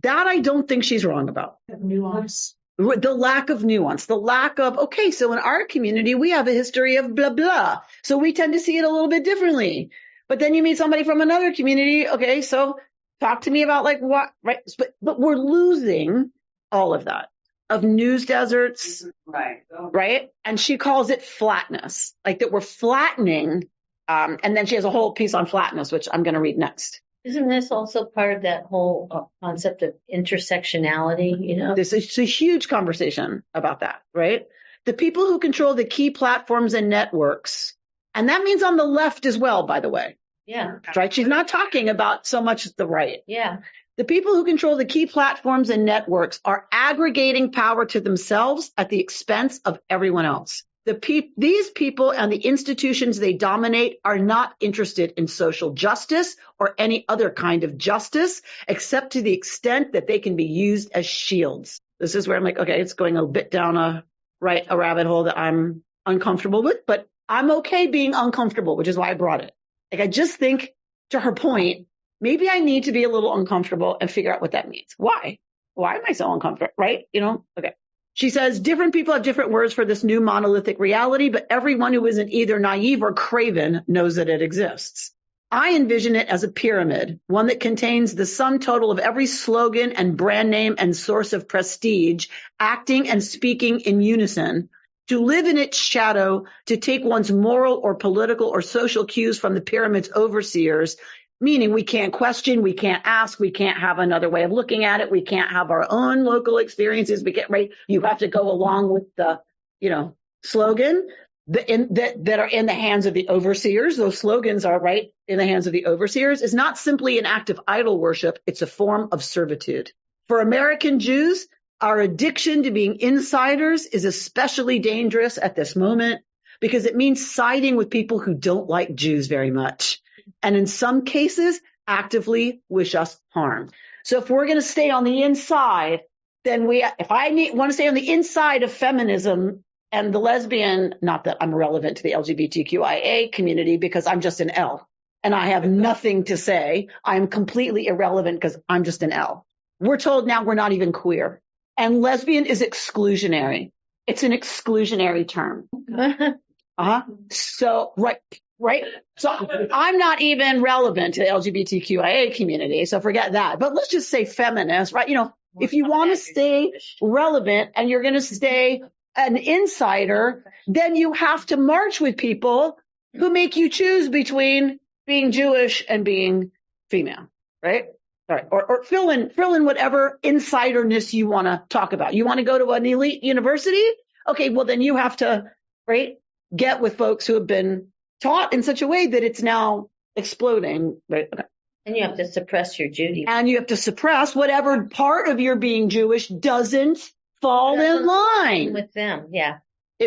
I don't think she's wrong about. Nuance. The lack of nuance, the lack of, okay, so in our community, we have a history of blah, blah. So we tend to see it a little bit differently. But then you meet somebody from another community. Okay, so talk to me about like what, right? But we're losing all of that, of news deserts. Right. And she calls it flatness, like that we're flattening. And then she has a whole piece on flatness, which I'm going to read next. Isn't this also part of that whole concept of intersectionality, This is a huge conversation about that, right? The people who control the key platforms and networks, and that means on the left as well, by the way. Yeah. Right? She's not talking about so much the right. Yeah. The people who control the key platforms and networks are aggregating power to themselves at the expense of everyone else. These people and the institutions they dominate are not interested in social justice or any other kind of justice, except to the extent that they can be used as shields. This is where I'm like, okay, it's going a bit down a rabbit hole that I'm uncomfortable with, but I'm okay being uncomfortable, which is why I brought it. Like, I just think, to her point, maybe I need to be a little uncomfortable and figure out what that means. Why? Why am I so uncomfortable? Right? Okay. She says different people have different words for this new monolithic reality, but everyone who isn't either naive or craven knows that it exists. I envision it as a pyramid, one that contains the sum total of every slogan and brand name and source of prestige, acting and speaking in unison. To live in its shadow, to take one's moral or political or social cues from the pyramid's overseers, meaning we can't question, we can't ask, we can't have another way of looking at it, we can't have our own local experiences. Right? You have to go along with the, slogan that are in the hands of the overseers. Those slogans are right in the hands of the overseers. Is not simply an act of idol worship; it's a form of servitude. For American Jews, our addiction to being insiders is especially dangerous at this moment because it means siding with people who don't like Jews very much, and in some cases, actively wish us harm. So if we're going to stay on the inside, then if I want to stay on the inside of feminism and the lesbian, not that I'm relevant to the LGBTQIA community because I'm just an L and I have nothing to say. I'm completely irrelevant because I'm just an L. We're told now we're not even queer. And lesbian is exclusionary. It's an exclusionary term. So, right. So I'm not even relevant to the LGBTQIA community. So forget that. But let's just say feminist, right? If you want to stay relevant and you're going to stay an insider, then you have to march with people who make you choose between being Jewish and being female, right? All right. Or fill in whatever insiderness you want to talk about. You want to go to an elite university? Okay, well then you have to, right, get with folks who have been taught in such a way that it's now exploding, right? Okay. And you have to suppress your Judaism. And you have to suppress whatever part of your being Jewish doesn't fall in line with them. Yeah.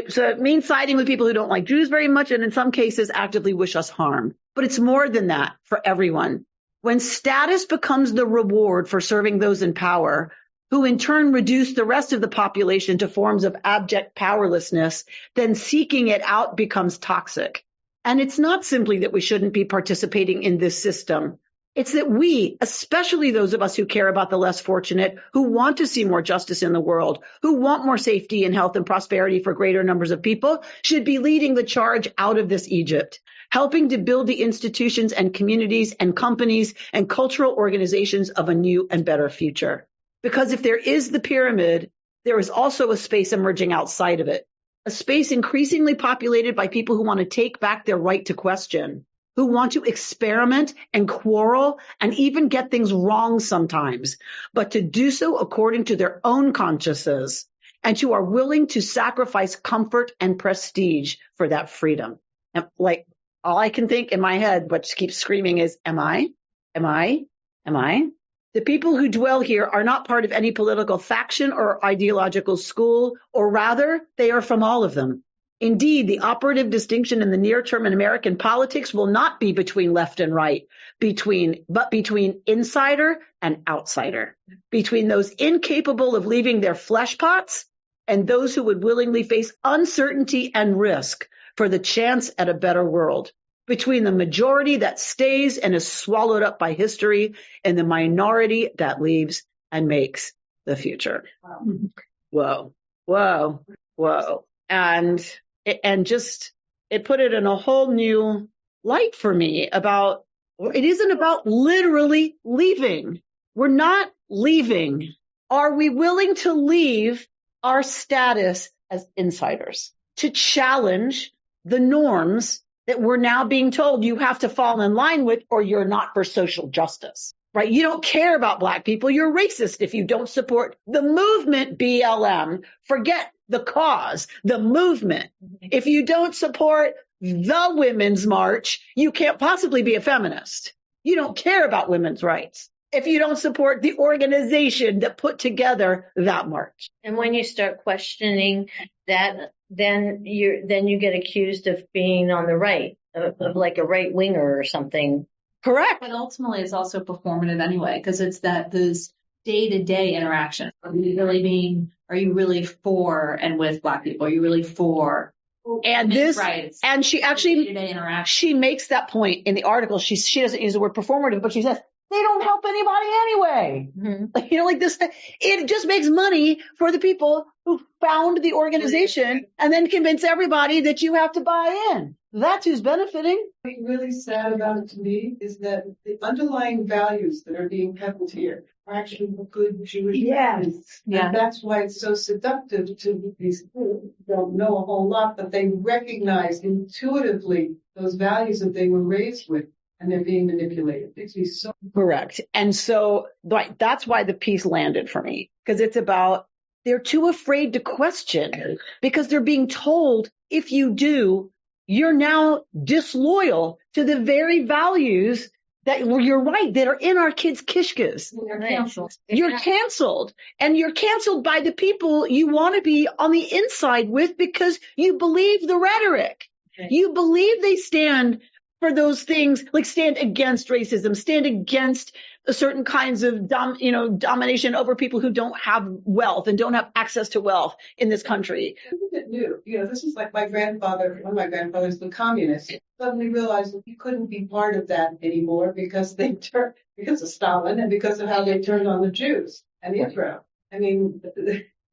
So it means siding with people who don't like Jews very much and in some cases actively wish us harm. But it's more than that for everyone. When status becomes the reward for serving those in power, who in turn reduce the rest of the population to forms of abject powerlessness, then seeking it out becomes toxic. And it's not simply that we shouldn't be participating in this system. It's that we, especially those of us who care about the less fortunate, who want to see more justice in the world, who want more safety and health and prosperity for greater numbers of people, should be leading the charge out of this Egypt, helping to build the institutions and communities and companies and cultural organizations of a new and better future. Because if there is the pyramid, there is also a space emerging outside of it, a space increasingly populated by people who want to take back their right to question, who want to experiment and quarrel and even get things wrong sometimes, but to do so according to their own consciences and who are willing to sacrifice comfort and prestige for that freedom. And like all I can think in my head, what keeps screaming is, am I? The people who dwell here are not part of any political faction or ideological school, or rather, they are from all of them. Indeed, the operative distinction in the near term in American politics will not be between left and right, but between insider and outsider, between those incapable of leaving their flesh pots and those who would willingly face uncertainty and risk for the chance at a better world, between the majority that stays and is swallowed up by history and the minority that leaves and makes the future. Whoa, whoa, whoa. And just, it put it in a whole new light for me about, it isn't about literally leaving. We're not leaving. Are we willing to leave our status as insiders to challenge the norms that we're now being told you have to fall in line with or you're not for social justice, right? You don't care about Black people. You're racist if you don't support the movement BLM. Forget the cause, the movement. If you don't support the Women's March, you can't possibly be a feminist. You don't care about women's rights if you don't support the organization that put together that march. And when you start questioning that, then you get accused of being on the right, of like a right winger or something. Correct. But ultimately, it's also performative anyway, because it's this day-to-day interaction. Are you really for and with Black people? Are you really for and this rights? And she actually day-to-day interaction. She makes that point in the article. She doesn't use the word performative, but she says they don't help anybody anyway. Mm-hmm. Like this, it just makes money for the people who found the organization and then convince everybody that you have to buy in. That's who's benefiting. What's really sad about it to me is that the underlying values that are being peddled here are actually good Jewish values. Yeah. And that's why it's so seductive to these people who don't know a whole lot, but they recognize intuitively those values that they were raised with. And they're being manipulated. It makes me so correct. And so that's why the piece landed for me, because it's about they're too afraid to question because they're being told if you do, you're now disloyal to the very values that you're right that are in our kids' kishkas. You're canceled. You're canceled, and you're canceled by the people you want to be on the inside with because you believe the rhetoric. You believe they stand for those things, like stand against racism, stand against certain kinds of domination over people who don't have wealth and don't have access to wealth in this country. Isn't it new? This is like one of my grandfathers, the communist, suddenly realized that he couldn't be part of that anymore because of Stalin and because of how they turned on the Jews and Israel. I mean,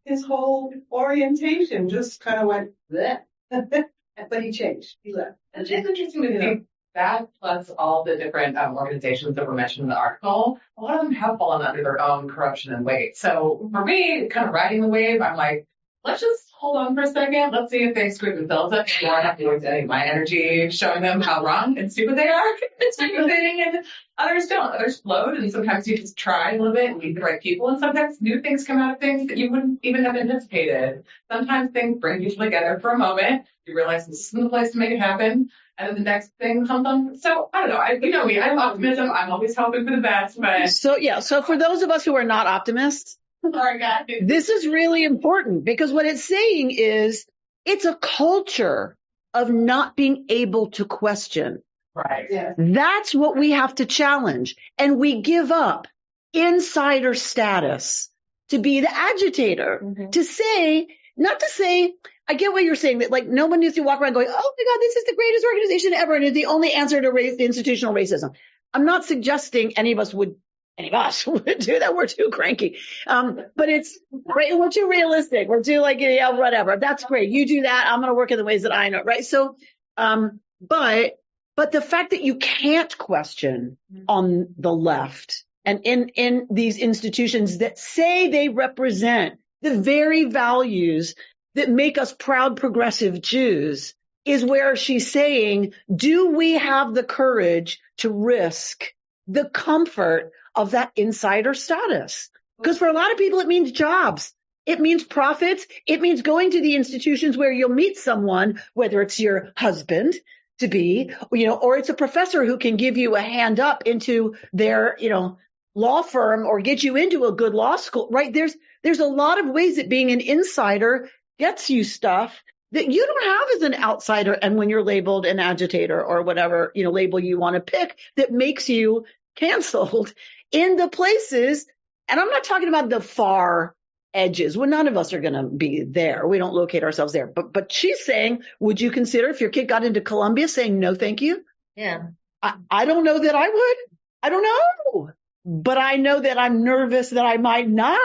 his whole orientation just kind of went bleh. But he changed. He left. It's interesting to think that plus all the different organizations that were mentioned in the article, a lot of them have fallen under their own corruption and weight. So for me, kind of riding the wave, I'm like, let's just hold on for a second. Let's see if they screw themselves up before I have to waste any of my energy showing them how wrong and stupid they are. It's a good thing, and others don't. Others float, and sometimes you just try a little bit and meet the right people, and sometimes new things come out of things that you wouldn't even have anticipated. Sometimes things bring people together for a moment. You realize this isn't the place to make it happen. And then the next thing comes on. So I don't know. You know me. I have optimism. I'm always hoping for the best. But so for those of us who are not optimists, this is really important because what it's saying is it's a culture of not being able to question. Right. Yeah. That's what we have to challenge. And we give up insider status to be the agitator, to say, not to say, I get what you're saying, that like no one needs to walk around going, oh my God, this is the greatest organization ever. And it's the only answer to institutional racism. I'm not suggesting any of us would do that. We're too cranky. But it's great. We're too realistic. We're too whatever. That's great. You do that. I'm going to work in the ways that I know. Right. So, but the fact that you can't question on the left and in these institutions that say they represent the very values that make us proud progressive Jews is where she's saying, do we have the courage to risk the comfort of that insider status? Because for a lot of people, it means jobs. It means profits. It means going to the institutions where you'll meet someone, whether it's your husband to be, or it's a professor who can give you a hand up into their, law firm or get you into a good law school, right? There's a lot of ways that being an insider gets you stuff that you don't have as an outsider, and when you're labeled an agitator or whatever, label you want to pick, that makes you canceled in the places. And I'm not talking about the far edges. Well, none of us are going to be there. We don't locate ourselves there. But she's saying, would you consider, if your kid got into Columbia, saying no, thank you? Yeah. I don't know that I would. I don't know. But I know that I'm nervous that I might not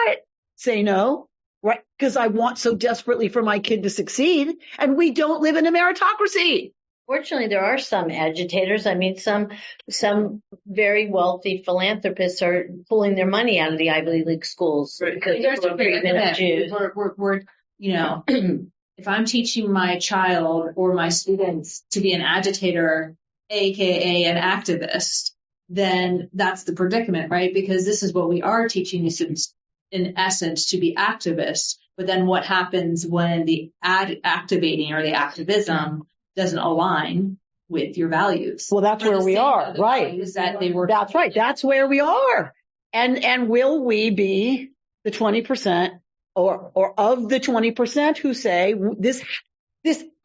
say no. Right, because I want so desperately for my kid to succeed, and we don't live in a meritocracy. Fortunately, there are some agitators. I mean, some very wealthy philanthropists are pulling their money out of the Ivy League schools because of treatment of Jews. We're if I'm teaching my child or my students to be an agitator, aka an activist, then that's the predicament, right? Because this is what we are teaching the students, in essence, to be activists. But then what happens when the activating or the activism doesn't align with your values? Well, that's where we are, right? That's right. That's where we are. And will we be the 20% or of the 20% who say this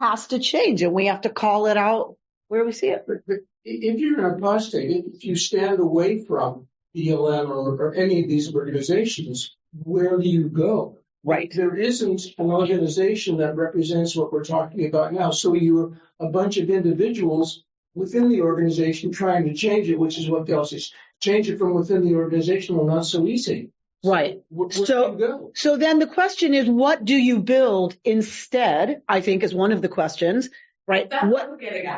has to change, and we have to call it out where we see it? If you're an apostate, if you stand away from BLM or any of these organizations, where do you go? Right. There isn't an organization that represents what we're talking about now. So you're a bunch of individuals within the organization trying to change it, which is what tells us. Change it from within the organization, well, not so easy. Right. Where do you go? So then the question is, what do you build instead? I think is one of the questions. Right.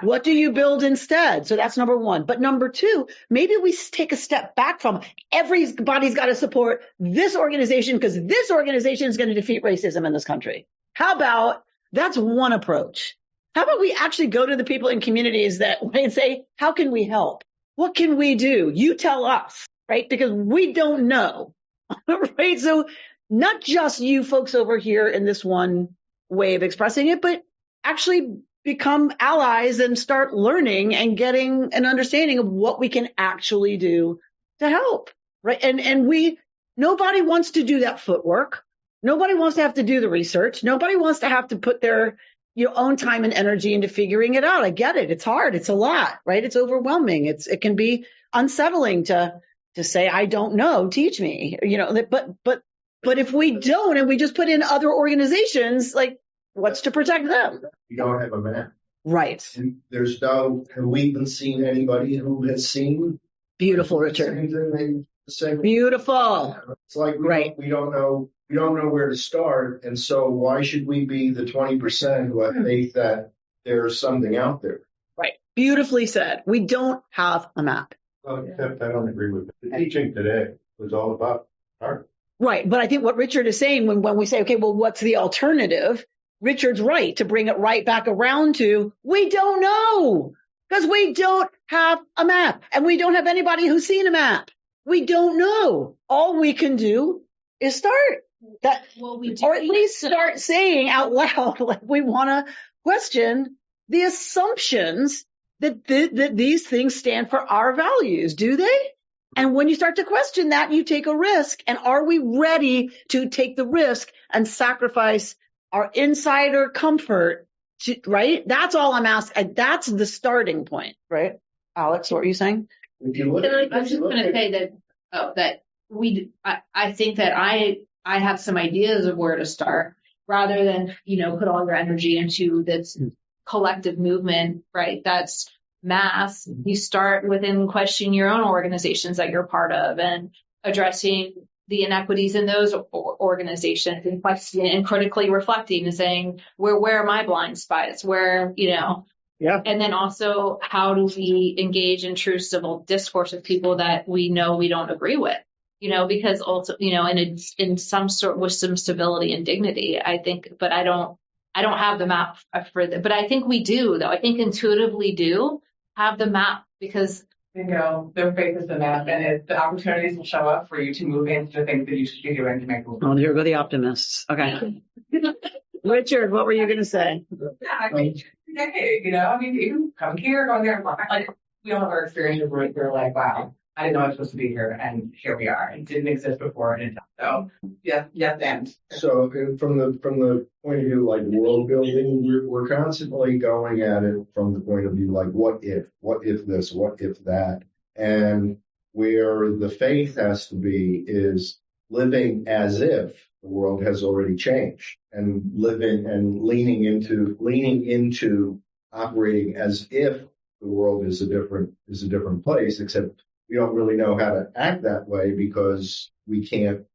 What do you build instead? So that's number one. But number two, maybe we take a step back from everybody's got to support this organization because this organization is going to defeat racism in this country. How about that's one approach? How about we actually go to the people in communities and say, how can we help? What can we do? You tell us, right? Because we don't know, right? So not just you folks over here in this one way of expressing it, but actually become allies and start learning and getting an understanding of what we can actually do to help, right? And nobody wants to do that footwork. Nobody wants to have to do the research. Nobody wants to have to put their own time and energy into figuring it out. I get it. It's hard. It's a lot, right? It's overwhelming. It can be unsettling to say, I don't know, teach me, but if we don't, and we just put in other organizations, like, what's to protect them? We don't have a map. Right. And have we even seen anybody who has seen? Beautiful, Richard. Beautiful. It's like we don't know where to start. And so why should we be the 20% who have faith that there's something out there? Right. Beautifully said. We don't have a map. Well, except I don't agree with it. The teaching today was all about art. Right. But I think what Richard is saying when we say, okay, well, what's the alternative? Richard's right to bring it right back around to, we don't know, because we don't have a map and we don't have anybody who's seen a map. We don't know. All we can do is start that, or at least start saying out loud, like, we want to question the assumptions that these things stand for our values. Do they? And when you start to question that, you take a risk. And are we ready to take the risk and sacrifice our insider comfort, right? That's all I'm asking. That's the starting point, right? Alex, what were you saying? I was just going to say I think that I have some ideas of where to start rather than, put all your energy into this collective movement, right? That's mass. You start within questioning your own organizations that you're part of and addressing the inequities in those organizations and questioning and critically reflecting and saying, where are my blind spots? Yeah. And then also, how do we engage in true civil discourse with people that we know we don't agree with? Because also, and it's in some sort with some civility and dignity, I think, but I don't have the map for that. But I think we do, though. I think intuitively do have the map because their faith is the map, and the opportunities will show up for you to move into the things that you should be doing to make movement. Oh, here go the optimists. Okay. Richard, what were you going to say? Yeah, you come here, go there. Like, we all have our experiences where we're like, wow, I didn't know I was supposed to be here, and here we are. It didn't exist before, and so yes, and. So from the point of view, like world building, we're constantly going at it from the point of view, like what if this, what if that, and where the faith has to be is living as if the world has already changed, and living and leaning into operating as if the world is a different place, except we don't really know how to act that way because we can't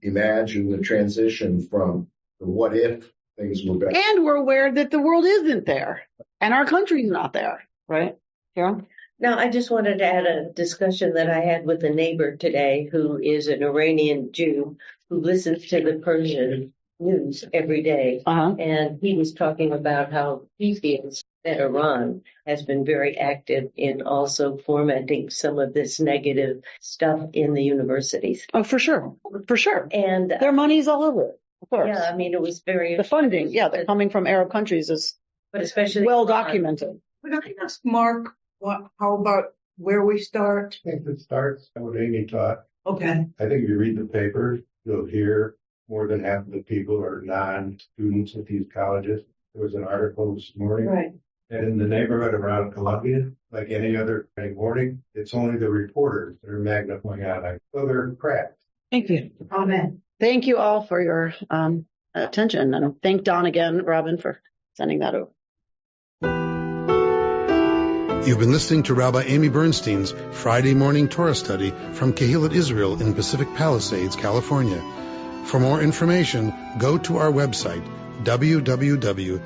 imagine the transition from the what if things were better. And we're aware that the world isn't there and our country's not there, right? Carol? Now, I just wanted to add a discussion that I had with a neighbor today who is an Iranian Jew who listens to the Persian news every day. And he was talking about how he feels that Iran has been very active in also fomenting some of this negative stuff in the universities. Oh, for sure. For sure. And their money's all over it. Of course. Yeah, I mean, it was very... The funding, they're coming from Arab countries is but especially well documented. But I ask Mark, how about where we start? I think it starts with what Amy taught. Okay. I think if you read the paper, you'll hear more than half of the people are non-students at these colleges. There was an article this morning. Right. And in the neighborhood around Columbia, like any other morning, it's only the reporters that are magnifying out. So they're crap. Thank you. Amen. Thank you all for your attention. And thank Don again, Robin, for sending that over. You've been listening to Rabbi Amy Bernstein's Friday morning Torah study from Kehillat Israel in Pacific Palisades, California. For more information, go to our website, www.ourki.org.